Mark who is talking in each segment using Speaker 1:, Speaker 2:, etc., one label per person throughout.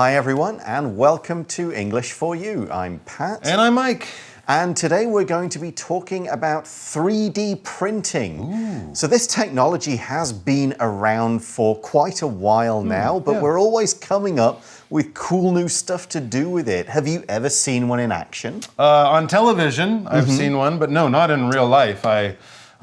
Speaker 1: Hi everyone and welcome to English for You. I'm Pat.
Speaker 2: And I'm Mike.
Speaker 1: And today we're going to be talking about 3D printing. So this technology has been around for quite a while now, but we're always coming up with cool new stuff to do with it. Have you ever seen one in action?
Speaker 2: On television, I've seen one, but no, not in real life. I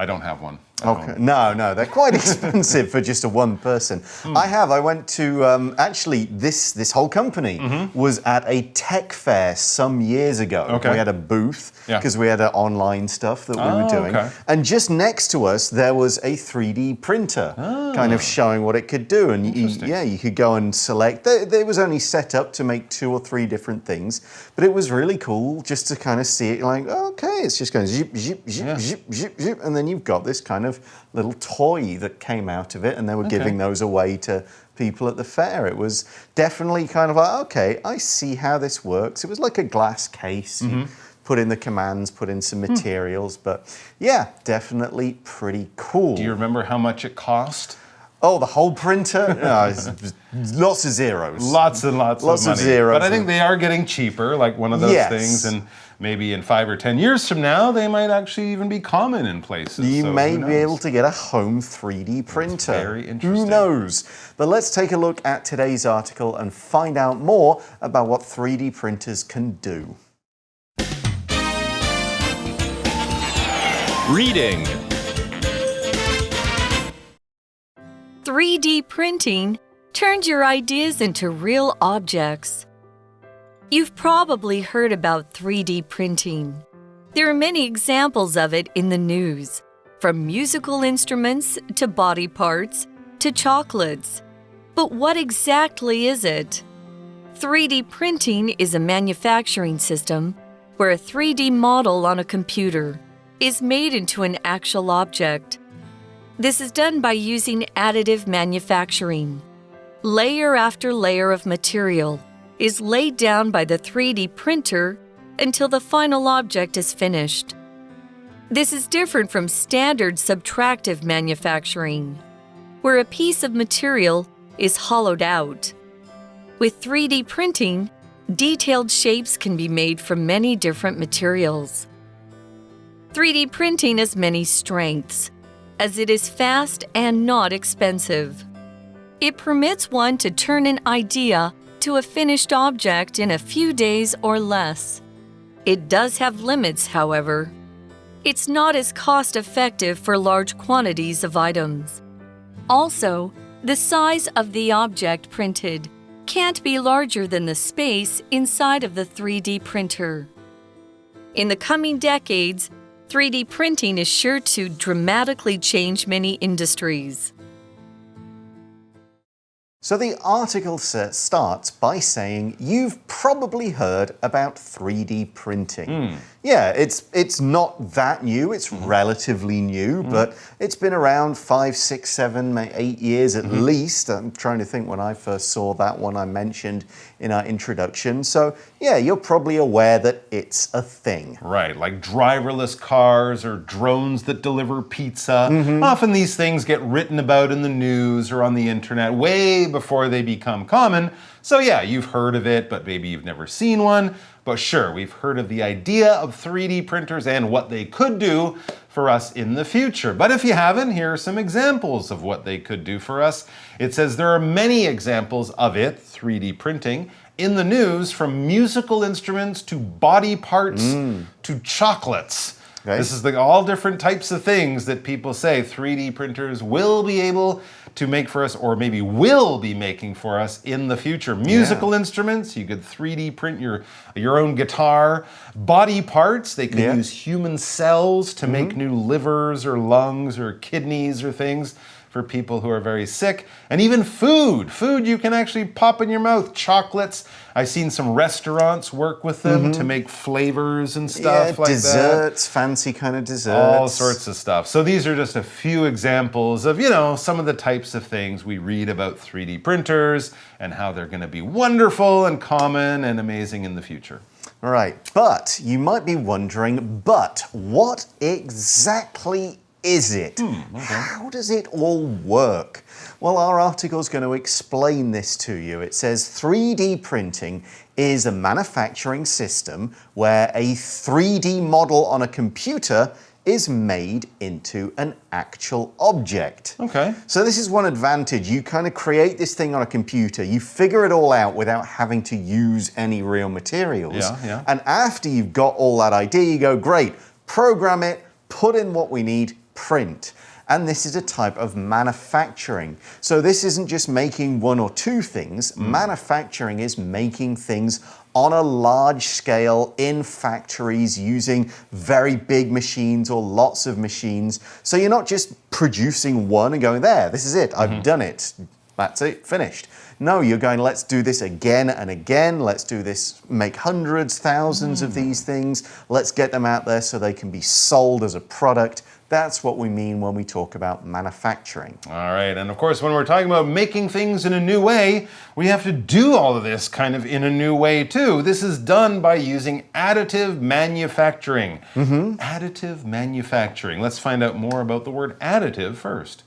Speaker 2: don't have one.
Speaker 1: Okay. No, they're quite expensive for just a one person. I went to, actually, this whole company was at a tech fair some years ago.
Speaker 2: Okay.
Speaker 1: We had a booth because we had online stuff that we were doing.
Speaker 2: Okay.
Speaker 1: And just next to us, there was a 3D printer kind of showing what it could do. And you could go and select. It was only set up to make 2 or 3 different things, but it was really cool just to kind of see it like, okay, it's just going zip, zip, zip, zip, zip, zip, and then you've got this kind of little toy that came out of it, and they were giving those away to people at the fair. It was definitely kind of like, okay, I see how this works. It was like a glass case. You put in the commands, put in some materials, but yeah, definitely pretty cool.
Speaker 2: Do you remember how much it cost?
Speaker 1: Oh, the whole printer? No, lots of zeros.
Speaker 2: Lots and lots of money.
Speaker 1: Of zeros.
Speaker 2: But I think they are getting cheaper, like one of those things, and maybe in 5 or 10 years from now, they might actually even be common in places.
Speaker 1: You may be able to get a home 3D printer.
Speaker 2: That's very interesting.
Speaker 1: Who knows? But let's take a look at today's article and find out more about what 3D printers can do.
Speaker 3: Reading.
Speaker 4: 3D printing turns your ideas into real objects. You've probably heard about 3D printing. There are many examples of it in the news, from musical instruments to body parts to chocolates. But what exactly is it? 3D printing is a manufacturing system where a 3D model on a computer is made into an actual object. This is done by using additive manufacturing. Layer after layer of material is laid down by the 3D printer until the final object is finished. This is different from standard subtractive manufacturing, where a piece of material is hollowed out. With 3D printing, detailed shapes can be made from many different materials. 3D printing has many strengths, as it is fast and not expensive. It permits one to turn an idea to a finished object in a few days or less. It does have limits, however. It's not as cost-effective for large quantities of items. Also, the size of the object printed can't be larger than the space inside of the 3D printer. In the coming decades, 3D printing is sure to dramatically change many industries.
Speaker 1: So the article starts by saying you've probably heard about 3D printing. Yeah, it's not that new, it's relatively new, but it's been around 5, 6, 7, 8 years at least. I'm trying to think when I first saw that one I mentioned in our introduction. So yeah, you're probably aware that it's a thing.
Speaker 2: Right, like driverless cars or drones that deliver pizza. Often these things get written about in the news or on the internet way before they become common. So yeah, you've heard of it, but maybe you've never seen one. But sure, we've heard of the idea of 3D printers and what they could do for us in the future. But if you haven't, here are some examples of what they could do for us. It says there are many examples of it, 3D printing, in the news, from musical instruments to body parts to chocolates. Okay. This is all different types of things that people say 3D printers will be able to make for us, or maybe will be making for us in the future. Musical instruments, you could 3D print your own guitar. Body parts, they could use human cells to make new livers or lungs or kidneys or things for people who are very sick. And even food you can actually pop in your mouth. Chocolates, I've seen some restaurants work with them to make flavors and stuff like
Speaker 1: desserts, fancy kind of desserts.
Speaker 2: All sorts of stuff. So these are just a few examples of, some of the types of things we read about 3D printers and how they're going to be wonderful and common and amazing in the future.
Speaker 1: All right, but you might be wondering, what exactly is it? How does it all work? Well, our article is going to explain this to you. It says 3D printing is a manufacturing system where a 3D model on a computer is made into an actual object.
Speaker 2: Okay.
Speaker 1: So this is one advantage. You kind of create this thing on a computer. You figure it all out without having to use any real materials.
Speaker 2: Yeah.
Speaker 1: And after you've got all that idea, you go, great, program it, put in what we need, print. And this is a type of manufacturing. So this isn't just making one or two things. Manufacturing is making things on a large scale in factories using very big machines or lots of machines. So you're not just producing one and going, there, this is it, I've done it. That's it, finished. No, you're going, let's do this again and again. Let's do this, make hundreds, thousands of these things. Let's get them out there so they can be sold as a product. That's what we mean when we talk about manufacturing.
Speaker 2: All right, and of course, when we're talking about making things in a new way, we have to do all of this kind of in a new way too. This is done by using additive manufacturing. Additive manufacturing. Let's find out more about the word additive first.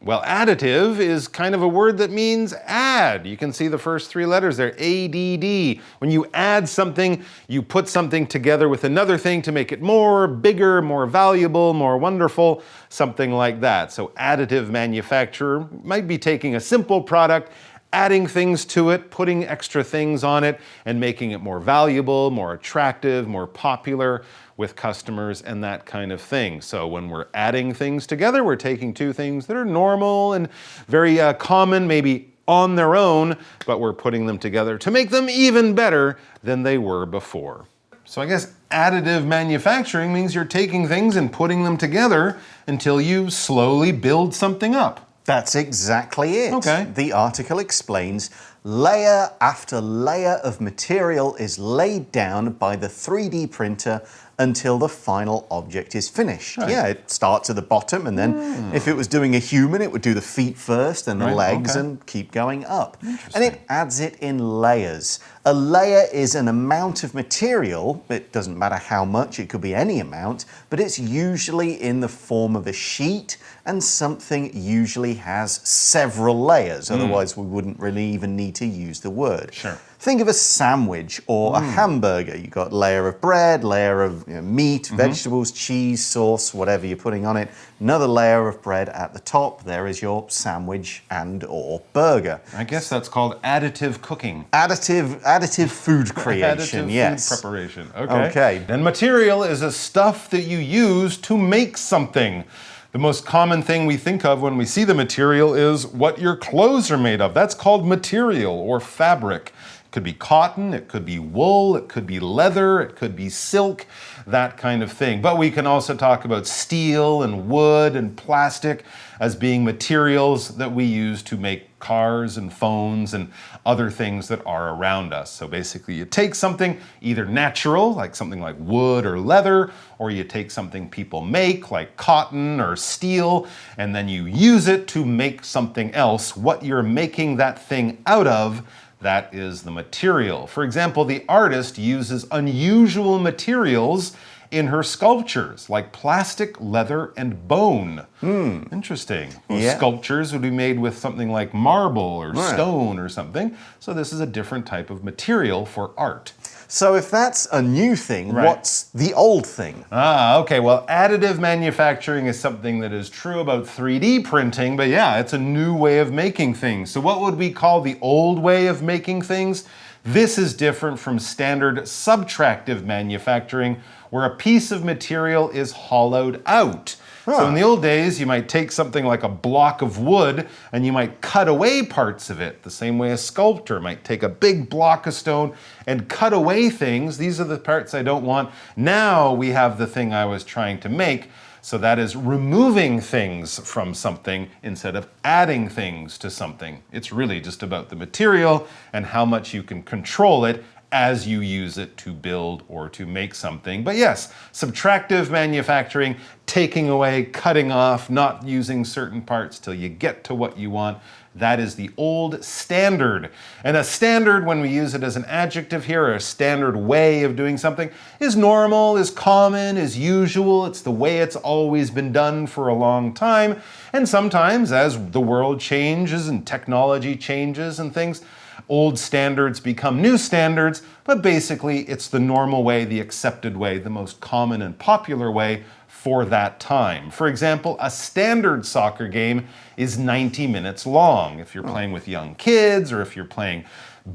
Speaker 2: Well, additive is kind of a word that means add. You can see the first three letters there, ADD. When you add something, you put something together with another thing to make it more, bigger, more valuable, more wonderful, something like that. So additive manufacturer might be taking a simple product, adding things to it, putting extra things on it, and making it more valuable, more attractive, more popular with customers and that kind of thing. So when we're adding things together, we're taking two things that are normal and very common, maybe on their own, but we're putting them together to make them even better than they were before. So I guess additive manufacturing means you're taking things and putting them together until you slowly build something up.
Speaker 1: That's exactly it.
Speaker 2: Okay.
Speaker 1: The article explains layer after layer of material is laid down by the 3D printer until the final object is finished.
Speaker 2: Right.
Speaker 1: Yeah, it starts at the bottom, and then if it was doing a human, it would do the feet first and the legs and keep going up. And it adds it in layers. A layer is an amount of material. It doesn't matter how much, it could be any amount, but it's usually in the form of a sheet, and something usually has several layers. Otherwise, we wouldn't really even need to use the word.
Speaker 2: Sure.
Speaker 1: Think of a sandwich or a hamburger. You've got layer of bread, layer of meat, vegetables, cheese, sauce, whatever you're putting on it. Another layer of bread at the top. There is your sandwich and or burger.
Speaker 2: I guess that's called additive cooking.
Speaker 1: Additive food creation,
Speaker 2: Additive
Speaker 1: yes.
Speaker 2: food preparation. Okay.
Speaker 1: Okay.
Speaker 2: And material is a stuff that you use to make something. The most common thing we think of when we see the material is what your clothes are made of. That's called material or fabric. It could be cotton, it could be wool, it could be leather, it could be silk, that kind of thing. But we can also talk about steel and wood and plastic as being materials that we use to make cars and phones and other things that are around us. So basically you take something either natural, like something like wood or leather, or you take something people make, like cotton or steel, and then you use it to make something else. What you're making that thing out of, that is the material. For example, the artist uses unusual materials in her sculptures, like plastic, leather, and bone. Interesting. Most sculptures would be made with something like marble or stone or something. So this is a different type of material for art.
Speaker 1: So if that's a new thing, what's the old thing?
Speaker 2: Okay, well, additive manufacturing is something that is true about 3D printing, but yeah, it's a new way of making things. So what would we call the old way of making things? This is different from standard subtractive manufacturing, where a piece of material is hollowed out. So in the old days, you might take something like a block of wood and you might cut away parts of it, the same way a sculptor might take a big block of stone and cut away things. These are the parts I don't want. Now we have the thing I was trying to make. So that is removing things from something instead of adding things to something. It's really just about the material and how much you can control it as you use it to build or to make something. But yes, subtractive manufacturing, taking away, cutting off, not using certain parts till you get to what you want. That is the old standard. And a standard, when we use it as an adjective here, or a standard way of doing something, is normal, is common, is usual. It's the way it's always been done for a long time. And sometimes, as the world changes and technology changes and things, old standards become new standards, but basically it's the normal way, the accepted way, the most common and popular way for that time. For example, a standard soccer game is 90 minutes long. If you're playing with young kids or if you're playing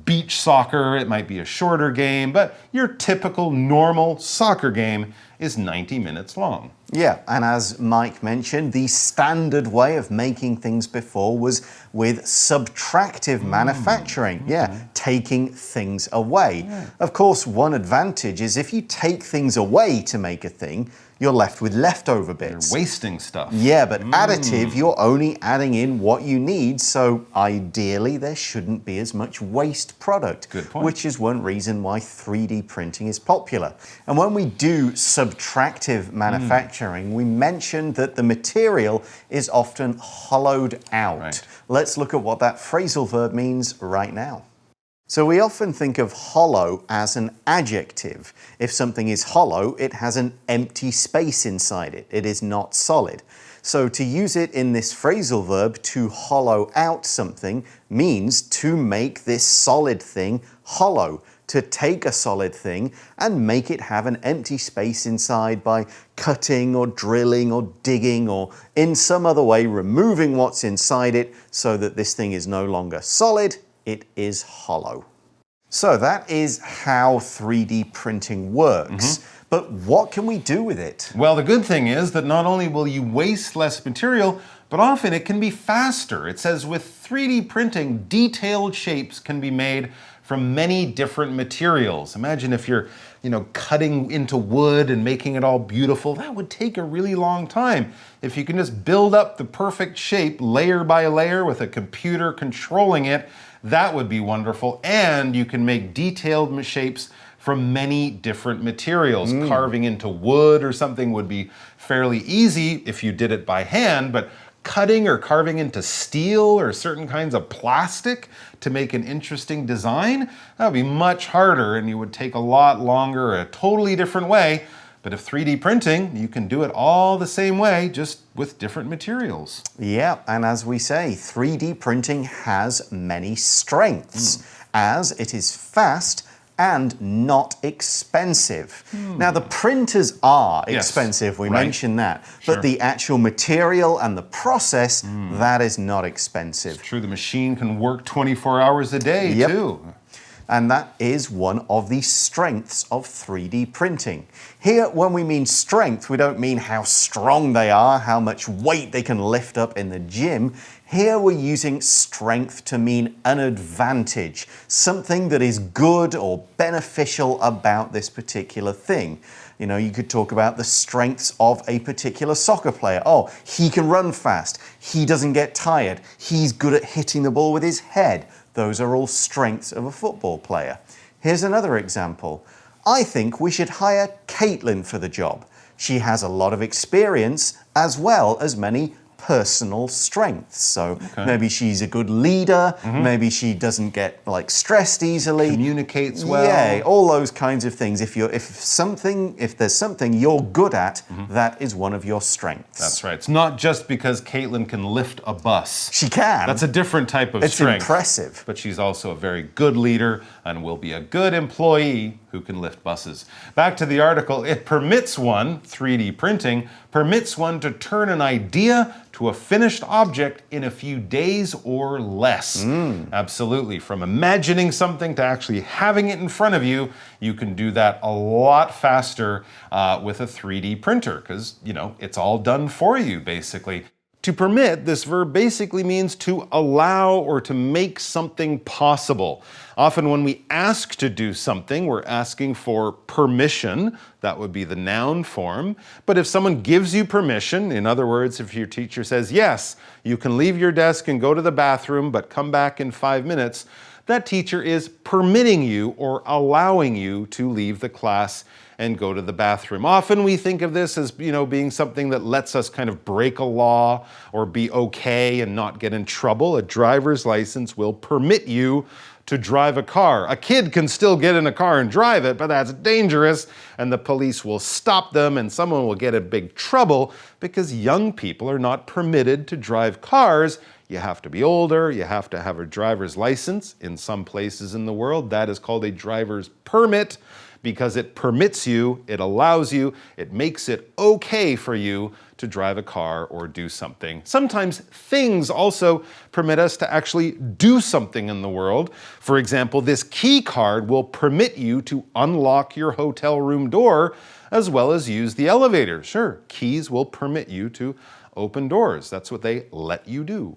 Speaker 2: beach soccer, it might be a shorter game, but your typical normal soccer game is 90 minutes long.
Speaker 1: Yeah, and as Mike mentioned, the standard way of making things before was with subtractive manufacturing. Yeah, taking things away. Of course, one advantage is if you take things away to make a thing, you're left with leftover bits.
Speaker 2: You're wasting stuff.
Speaker 1: Yeah, but additive, you're only adding in what you need, so ideally there shouldn't be as much waste product.
Speaker 2: Good point.
Speaker 1: Which is one reason why 3D printing is popular. And when we do subtractive manufacturing, we mentioned that the material is often hollowed out.
Speaker 2: Right.
Speaker 1: Let's look at what that phrasal verb means right now. So we often think of hollow as an adjective. If something is hollow, it has an empty space inside it. It is not solid. So to use it in this phrasal verb, to hollow out something, means to make this solid thing hollow. To take a solid thing and make it have an empty space inside by cutting or drilling or digging or in some other way removing what's inside it so that this thing is no longer solid. It is hollow. So that is how 3D printing works. But what can we do with it?
Speaker 2: Well, the good thing is that not only will you waste less material, but often it can be faster. It says with 3D printing, detailed shapes can be made from many different materials. Imagine if you're, cutting into wood and making it all beautiful. That would take a really long time. If you can just build up the perfect shape layer by layer with a computer controlling it, that would be wonderful. And you can make detailed shapes from many different materials. Carving into wood or something would be fairly easy if you did it by hand, but cutting or carving into steel or certain kinds of plastic to make an interesting design, that would be much harder and you would take a lot longer, a totally different way. But if 3D printing, you can do it all the same way, just with different materials.
Speaker 1: Yeah, and as we say, 3D printing has many strengths, as it is fast and not expensive. Now, the printers are expensive, we mentioned that, but the actual material and the process, that is not expensive.
Speaker 2: It's true, the machine can work 24 hours a day, too.
Speaker 1: And that is one of the strengths of 3D printing. Here, when we mean strength, we don't mean how strong they are, how much weight they can lift up in the gym. Here we're using strength to mean an advantage, something that is good or beneficial about this particular thing. You could talk about the strengths of a particular soccer player. Oh, he can run fast. He doesn't get tired. He's good at hitting the ball with his head. Those are all strengths of a football player. Here's another example. I think we should hire Caitlin for the job. She has a lot of experience as well as many personal strengths. So maybe she's a good leader, maybe she doesn't get stressed easily.
Speaker 2: Communicates well.
Speaker 1: Yeah, all those kinds of things. If there's something you're good at, that is one of your strengths.
Speaker 2: That's right. It's not just because Caitlin can lift a bus.
Speaker 1: She can.
Speaker 2: That's a different type of strength.
Speaker 1: It's impressive.
Speaker 2: But she's also a very good leader and will be a good employee who can lift buses. Back to the article, it permits one, 3D printing, permits one to turn an idea to a finished object in a few days or less. Absolutely. From imagining something to actually having it in front of you, you can do that a lot faster with a 3D printer because, it's all done for you, basically. To permit, this verb basically means to allow or to make something possible. Often when we ask to do something, we're asking for permission. That would be the noun form. But if someone gives you permission, in other words, if your teacher says, yes, you can leave your desk and go to the bathroom, but come back in 5 minutes, that teacher is permitting you or allowing you to leave the class and go to the bathroom. Often we think of this as, being something that lets us kind of break a law or be okay and not get in trouble. A driver's license will permit you to drive a car. A kid can still get in a car and drive it, but that's dangerous, and the police will stop them, and someone will get in big trouble because young people are not permitted to drive cars. You have to be older, you have to have a driver's license. In some places in the world, that is called a driver's permit because it permits you, it allows you, it makes it okay for you to drive a car or do something. Sometimes things also permit us to actually do something in the world. For example, this key card will permit you to unlock your hotel room door as well as use the elevator. Sure, keys will permit you to open doors. That's what they let you do.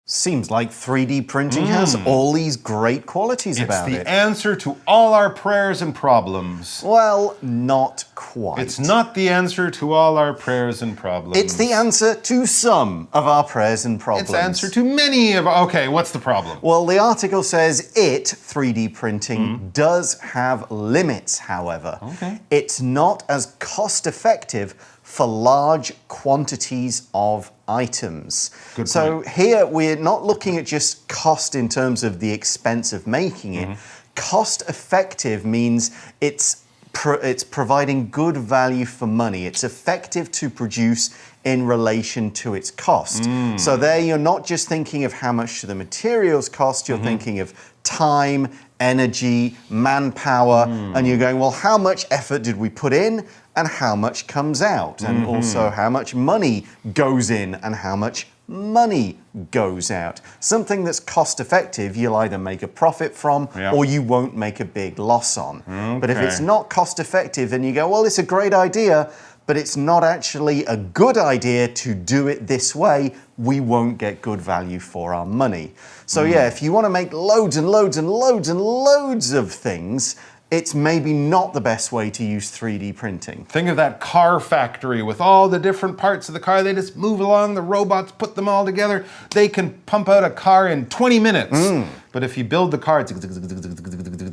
Speaker 1: Seems like 3D printing has all these great qualities about it.
Speaker 2: It's the answer to all our prayers and problems.
Speaker 1: Well, not quite.
Speaker 2: It's not the answer to all our prayers and problems.
Speaker 1: It's the answer to some of our prayers and problems.
Speaker 2: It's the answer to many of our... Okay, what's the problem?
Speaker 1: Well, the article says 3D printing, does have limits, however.
Speaker 2: Okay.
Speaker 1: It's not as cost-effective for large quantities of items.
Speaker 2: Good
Speaker 1: so
Speaker 2: point.
Speaker 1: here we're not looking at just cost in terms of the expense of making it. Cost effective means it's providing good value for money. It's effective to produce in relation to its cost. So there you're not just thinking of how much the materials cost, you're thinking of time, energy, manpower, and you're going, well, how much effort did we put in and how much comes out? And also how much money goes in and how much money goes out. Something that's cost effective, you'll either make a profit from or you won't make a big loss on. But if it's not cost effective and you go, well, it's a great idea, but it's not actually a good idea to do it this way, we won't get good value for our money. So yeah, if you want to make loads and loads and loads and loads of things, it's maybe not the best way to use 3D printing.
Speaker 2: Think of that car factory with all the different parts of the car. They just move along, the robots put them all together. They can pump out a car in 20 minutes. But if you build the car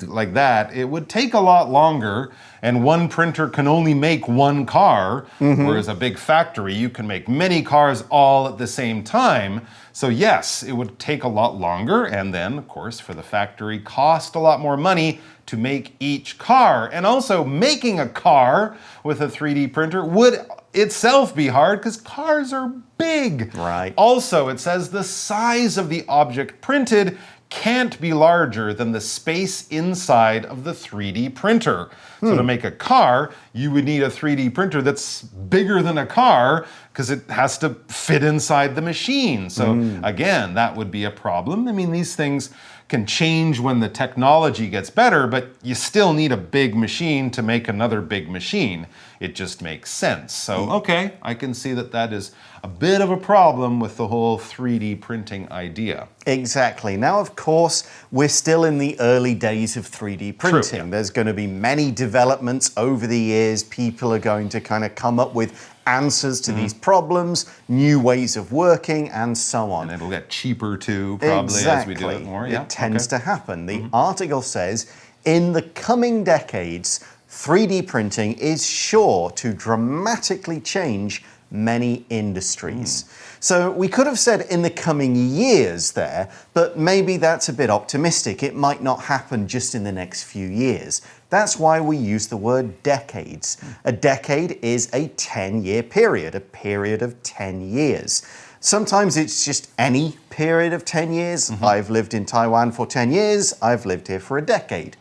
Speaker 2: like that, it would take a lot longer, and one printer can only make one car, whereas a big factory, you can make many cars all at the same time. So yes, it would take a lot longer, and then, of course, for the factory, cost a lot more money to make each car. And also, making a car with a 3D printer would itself be hard because cars are big.
Speaker 1: Right.
Speaker 2: Also, it says the size of the object printed can't be larger than the space inside of the 3D printer. So to make a car, you would need a 3D printer that's bigger than a car because it has to fit inside the machine. So again, that would be a problem. I mean, these things can change when the technology gets better, but you still need a big machine to make another big machine. It just makes sense. So, okay, I can see that that is a bit of a problem with the whole 3D printing idea.
Speaker 1: Exactly. Now, of course, we're still in the early days of 3D printing.
Speaker 2: True.
Speaker 1: There's going to be many developments over the years. People are going to kind of come up with answers to these problems, new ways of working, and so on.
Speaker 2: And it'll get cheaper too, probably, as we do it more.
Speaker 1: It tends to happen. The article says, in the coming decades, 3D printing is sure to dramatically change many industries. So we could have said in the coming years there, but maybe that's a bit optimistic. It might not happen just in the next few years. That's why we use the word decades. A decade is a 10-year period, a period of 10 years. Sometimes it's just any period of 10 years. I've lived in Taiwan for 10 years. I've lived here for a decade.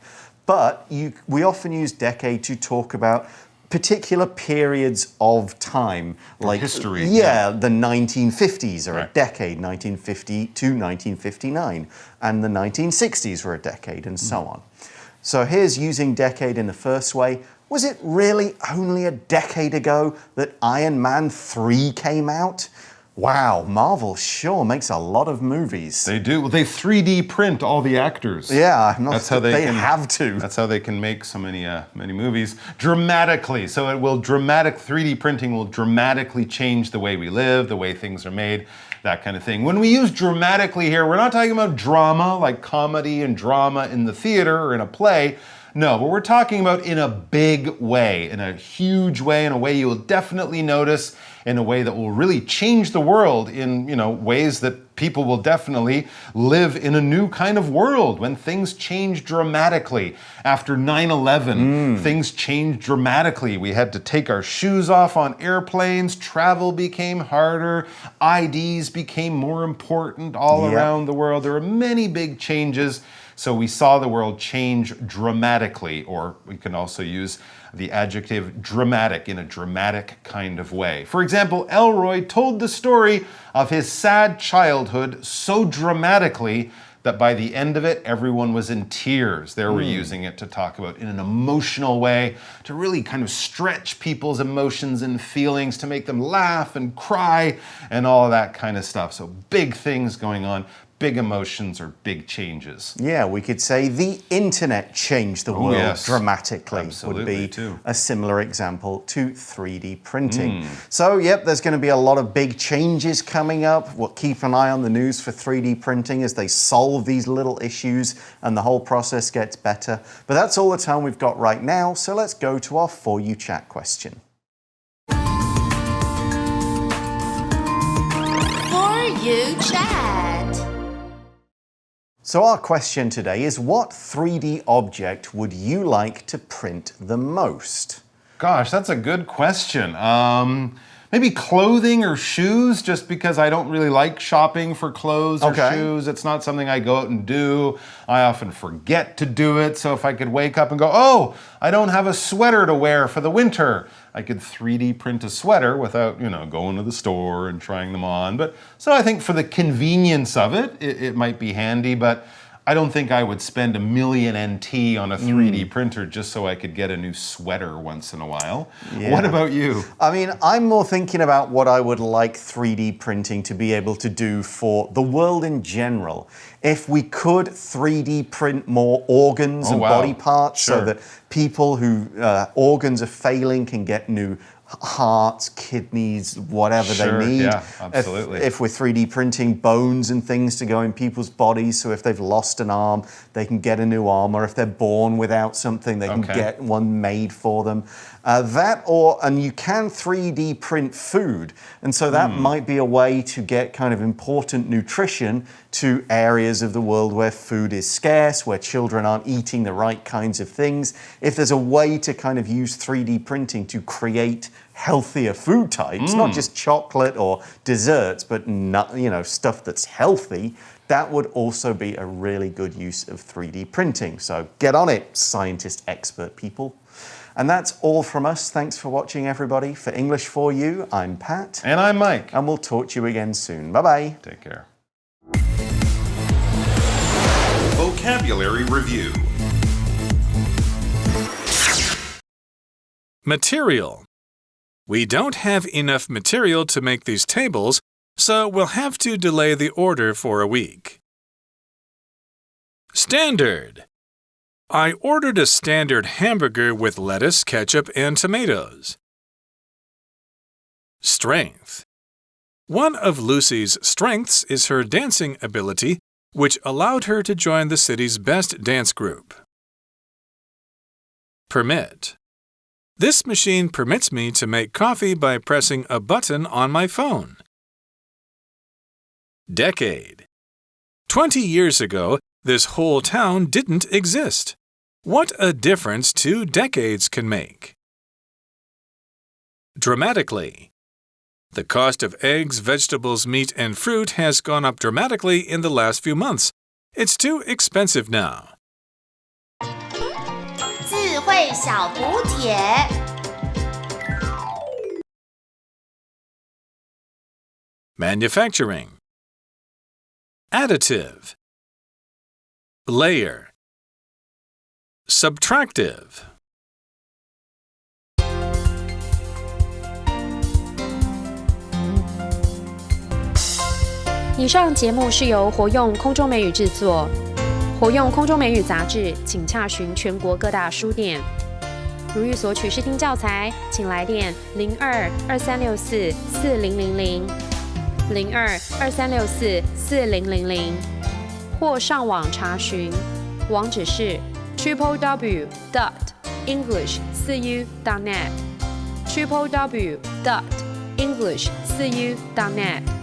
Speaker 1: But we often use decade to talk about particular periods of time, like
Speaker 2: history.
Speaker 1: The 1950s are a decade, 1950 to 1959, and the 1960s were a decade, and so on. So here's using decade in the first way. Was it really only a decade ago that Iron Man 3 came out? Wow, Marvel sure makes a lot of movies.
Speaker 2: They do. Well, they 3D print all the actors.
Speaker 1: Yeah,
Speaker 2: that's how they
Speaker 1: have to.
Speaker 2: That's how they can make so many movies dramatically. So it will 3D printing will dramatically change the way we live, the way things are made, that kind of thing. When we use dramatically here, we're not talking about drama like comedy and drama in the theater or in a play. No, but we're talking about in a big way, in a huge way, in a way you will definitely notice, in a way that will really change the world in, ways that people will definitely live in a new kind of world when things change dramatically. After 9/11, things changed dramatically. We had to take our shoes off on airplanes, travel became harder, IDs became more important all around the world. There were many big changes. So we saw the world change dramatically, or we can also use the adjective dramatic in a dramatic kind of way. For example, Elroy told the story of his sad childhood so dramatically that by the end of it, everyone was in tears. They were using it to talk about in an emotional way, to really kind of stretch people's emotions and feelings, to make them laugh and cry and all of that kind of stuff. So big things going on. Big emotions or big changes.
Speaker 1: Yeah, we could say the internet changed the world dramatically.
Speaker 2: Absolutely,
Speaker 1: would be
Speaker 2: too.
Speaker 1: a similar example to 3D printing. So, there's going to be a lot of big changes coming up. We'll keep an eye on the news for 3D printing as they solve these little issues and the whole process gets better. But that's all the time we've got right now, so let's go to our For You Chat question.
Speaker 3: For You Chat.
Speaker 1: So our question today is, what 3D object would you like to print the most?
Speaker 2: Gosh, that's a good question. Maybe clothing or shoes, just because I don't really like shopping for clothes or shoes. It's not something I go out and do. I often forget to do it. So if I could wake up and go, oh, I don't have a sweater to wear for the winter, I could 3D print a sweater without, going to the store and trying them on. But so I think for the convenience of it, it might be handy, but I don't think I would spend $1 million NT on a 3D printer just so I could get a new sweater once in a while. Yeah. What about you?
Speaker 1: I mean, I'm more thinking about what I would like 3D printing to be able to do for the world in general. If we could 3D print more organs and body parts so that people who organs are failing can get new hearts, kidneys, whatever they need.
Speaker 2: Yeah, absolutely.
Speaker 1: If we're 3D printing bones and things to go in people's bodies, so if they've lost an arm, they can get a new arm, or if they're born without something, they can get one made for them. And you can 3D print food, and so that might be a way to get kind of important nutrition to areas of the world where food is scarce, where children aren't eating the right kinds of things. If there's a way to kind of use 3D printing to create healthier food types, not just chocolate or desserts, but stuff that's healthy, that would also be a really good use of 3D printing. So get on it, scientist expert people. And that's all from us. Thanks for watching, everybody. For English For You, I'm Pat.
Speaker 2: And I'm Mike.
Speaker 1: And we'll talk to you again soon. Bye-bye.
Speaker 2: Take care. Vocabulary Review.
Speaker 5: Material. We don't have enough material to make these tables, so we'll have to delay the order for a week. Standard. I ordered a standard hamburger with lettuce, ketchup, and tomatoes. Strength. One of Lucy's strengths is her dancing ability, which allowed her to join the city's best dance group. Permit. This machine permits me to make coffee by pressing a button on my phone. Decade. 20 years ago, this whole town didn't exist. What a difference 2 decades can make. Dramatically. The cost of eggs, vegetables, meat, and fruit has gone up dramatically in the last few months. It's too expensive now.
Speaker 3: 智慧小补帖
Speaker 5: Manufacturing. Additive. Layer. Subtractive.
Speaker 6: 以上节目是由活用空中美语制作。活用空中美语杂志，请洽询全国各大书店。如欲索取试听教材，请来电02-2364-4000、02-2364-4000，或上网查询，网址是 www.english4u.net www.english4u.net